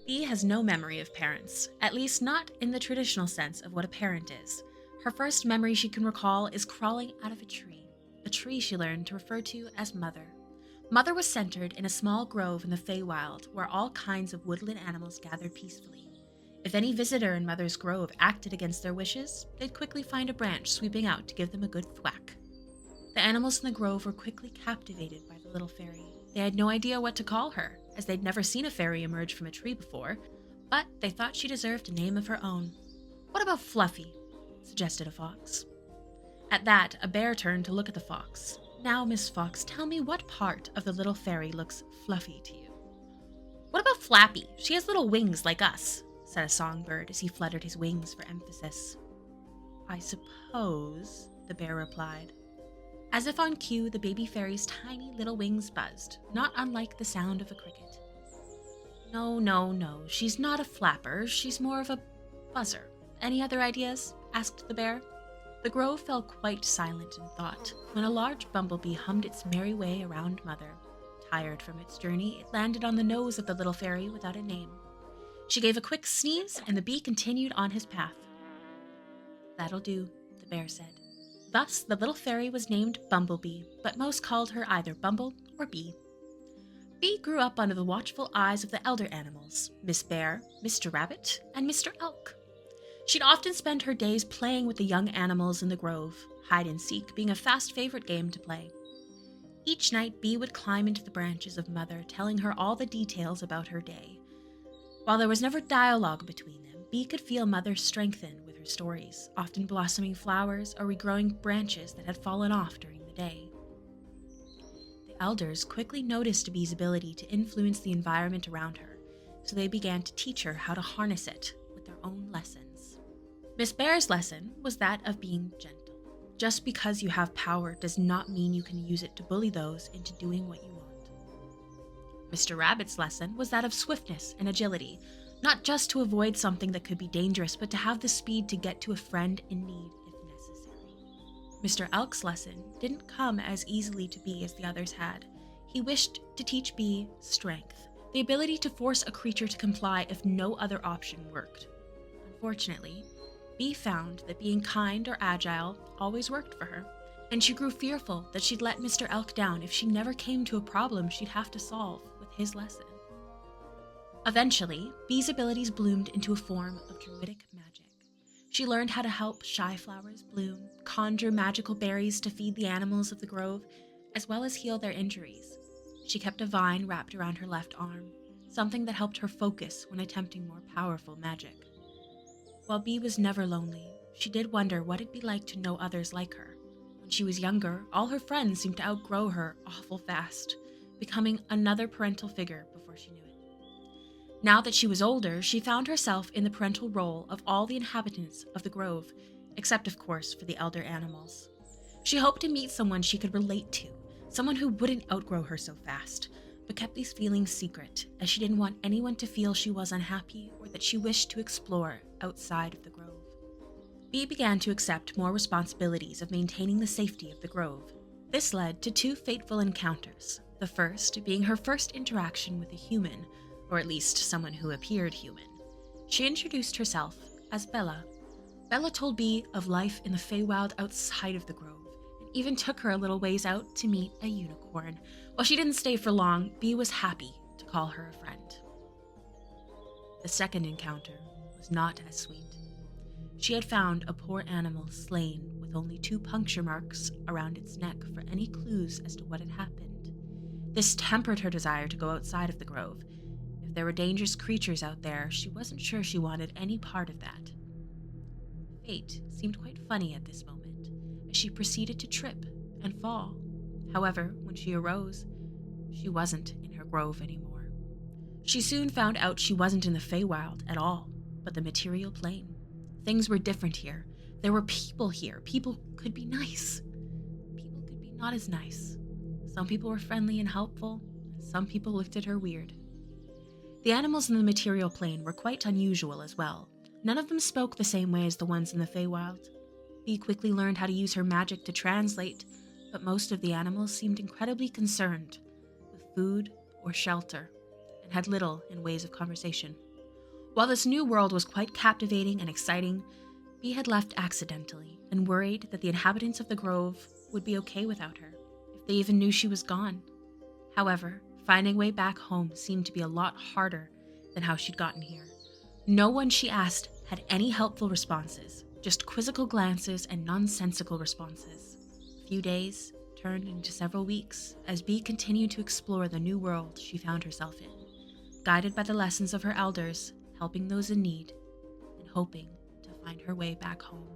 Bee has no memory of parents, at least not in the traditional sense of what a parent is. Her first memory she can recall is crawling out of a tree she learned to refer to as Mother. Mother was centered in a small grove in the Feywild where all kinds of woodland animals gathered peacefully. If any visitor in Mother's grove acted against their wishes, they'd quickly find a branch sweeping out to give them a good thwack. The animals in the grove were quickly captivated by the little fairy. They had no idea what to call her, as they'd never seen a fairy emerge from a tree before, but they thought she deserved a name of her own. "What about Fluffy?" suggested a fox. At that, a bear turned to look at the fox. "Now, Miss Fox, tell me what part of the little fairy looks fluffy to you?" "What about Flappy? She has little wings like us," said a songbird as he fluttered his wings for emphasis. "I suppose," the bear replied. As if on cue, the baby fairy's tiny little wings buzzed, not unlike the sound of a cricket. No, she's not a flapper, she's more of a buzzer. Any other ideas?" asked the bear. The grove fell quite silent in thought, when a large bumblebee hummed its merry way around Mother. Tired from its journey, it landed on the nose of the little fairy without a name. She gave a quick sneeze, and the bee continued on his path. "That'll do," the bear said. Thus, the little fairy was named Bumblebee, but most called her either Bumble or Bee. Bee grew up under the watchful eyes of the elder animals, Miss Bear, Mr. Rabbit, and Mr. Elk. She'd often spend her days playing with the young animals in the grove, hide-and-seek being a fast favorite game to play. Each night, Bee would climb into the branches of Mother, telling her all the details about her day. While there was never dialogue between them, Bee could feel Mother strengthen with her stories, often blossoming flowers or regrowing branches that had fallen off during the day. The elders quickly noticed Bee's ability to influence the environment around her, so they began to teach her how to harness it with their own lessons. Miss Bear's lesson was that of being gentle. Just because you have power does not mean you can use it to bully those into doing what you want. Mr. Rabbit's lesson was that of swiftness and agility, not just to avoid something that could be dangerous, but to have the speed to get to a friend in need if necessary. Mr. Elk's lesson didn't come as easily to Bee as the others had. He wished to teach Bee strength, the ability to force a creature to comply if no other option worked. Unfortunately, Bee found that being kind or agile always worked for her, and she grew fearful that she'd let Mr. Elk down if she never came to a problem she'd have to solve with his lesson. Eventually, Bee's abilities bloomed into a form of druidic magic. She learned how to help shy flowers bloom, conjure magical berries to feed the animals of the grove, as well as heal their injuries. She kept a vine wrapped around her left arm, something that helped her focus when attempting more powerful magic. While Bee was never lonely, she did wonder what it'd be like to know others like her. When she was younger, all her friends seemed to outgrow her awful fast, becoming another parental figure before she knew it. Now that she was older, she found herself in the parental role of all the inhabitants of the grove, except of course for the elder animals. She hoped to meet someone she could relate to, someone who wouldn't outgrow her so fast, but kept these feelings secret, as she didn't want anyone to feel she was unhappy or that she wished to explore outside of the grove. Bee began to accept more responsibilities of maintaining the safety of the grove. This led to 2 fateful encounters, the first being her first interaction with a human, or at least someone who appeared human. She introduced herself as Bella. Bella told Bee of life in the Feywild outside of the grove, and even took her a little ways out to meet a unicorn. While she didn't stay for long, Bee was happy to call her a friend. The second encounter was not as sweet. She had found a poor animal slain with only 2 puncture marks around its neck for any clues as to what had happened. This tempered her desire to go outside of the grove. If there were dangerous creatures out there, she wasn't sure she wanted any part of that. Fate seemed quite funny at this moment, as she proceeded to trip and fall. However, when she arose, she wasn't in her grove anymore. She soon found out she wasn't in the Feywild at all, but the material plane. Things were different here. There were people here. People could be nice. People could be not as nice. Some people were friendly and helpful, and some people looked at her weird. The animals in the material plane were quite unusual as well. None of them spoke the same way as the ones in the Feywild. Bee quickly learned how to use her magic to translate, but most of the animals seemed incredibly concerned with food or shelter, and had little in ways of conversation. While this new world was quite captivating and exciting, Bee had left accidentally and worried that the inhabitants of the grove would be okay without her, if they even knew she was gone. However, finding way back home seemed to be a lot harder than how she'd gotten here. No one she asked had any helpful responses, just quizzical glances and nonsensical responses. A few days turned into several weeks as Bee continued to explore the new world she found herself in, guided by the lessons of her elders, helping those in need, and hoping to find her way back home.